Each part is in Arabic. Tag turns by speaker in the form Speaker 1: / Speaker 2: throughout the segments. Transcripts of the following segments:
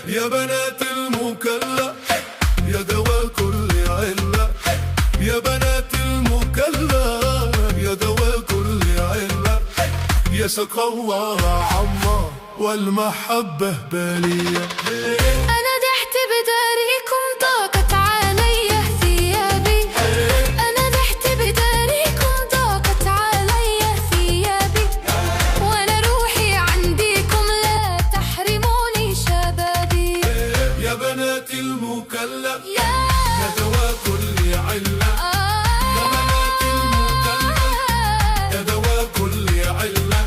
Speaker 1: يا بنات المكلا يا دوا كل علة، يا بنات المكلا يا دوا كل علة، يا سقى الله عما والمحبة بالية.
Speaker 2: أنا دحت بداريكم ضاقت علي ثيابي، أنا دحت بداريكم ضاقت علي ثيابي، وأنا روحي عنديكم لا تحرموني شبابي.
Speaker 1: يا بنات المكلا يا دوا كل علة، يا بنات المكلا يا دوا كل علة،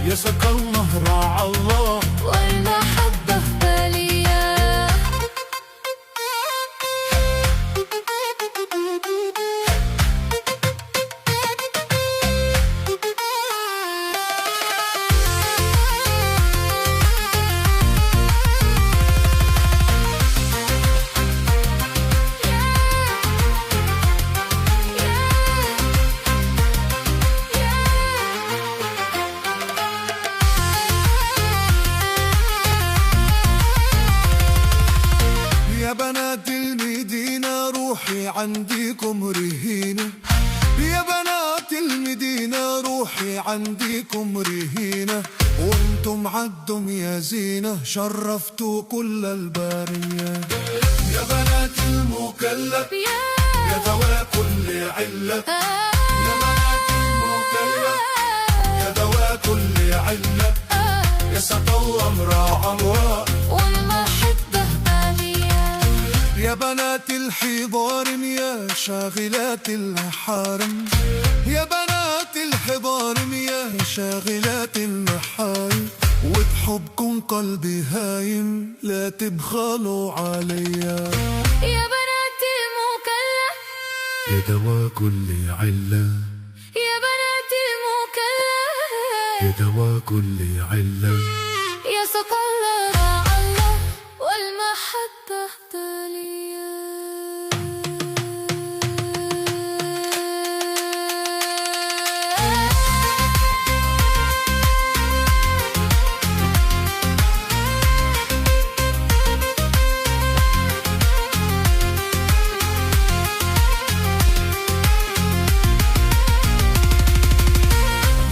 Speaker 1: يا سقى الله راعى الله
Speaker 2: والمحبة بالية.
Speaker 1: يا بنات المدينة روحي عنديكم رهينة، يا بنات المدينة روحي عنديكم رهينة، وانتم عدم يا زينة شرفتوا كل البارية. يا بنات المكلا يا دوا كل علة، يا بنات المكلا يا دوا كل علة، يا سقى الله مراعى الله
Speaker 2: والمحبة بالية.
Speaker 1: يا بنات الحضارم يا شاغلات المحارم، يا بنات الحضارم يا شاغلات المحارم، وبحبكم قلبي هايم لا تبخلوا عليا.
Speaker 2: يا بنات المكلا
Speaker 1: يا دوا كل علة،
Speaker 2: يا بنات المكلا
Speaker 1: يا دوا كل علة،
Speaker 2: يا سقى الله راعى الله والمحبة بالية.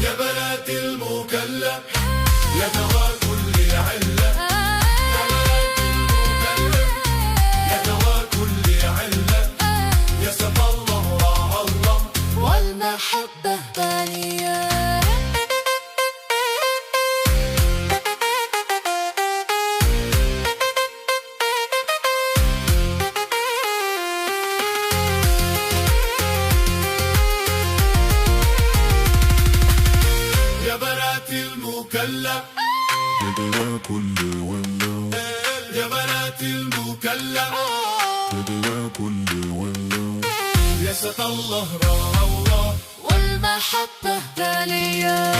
Speaker 1: يا بنات المكلا يا دوا كل علة، يا بنات المكلا يا دوا كل علة، يا سقى الله راعى الله
Speaker 2: والمحبة بالية.
Speaker 1: يا بنات المكلا يا دوا كل ولا، يا بنات المكلا يا دوا كل ولا، يا سقى الله راعى الله
Speaker 2: والمحبة بالية.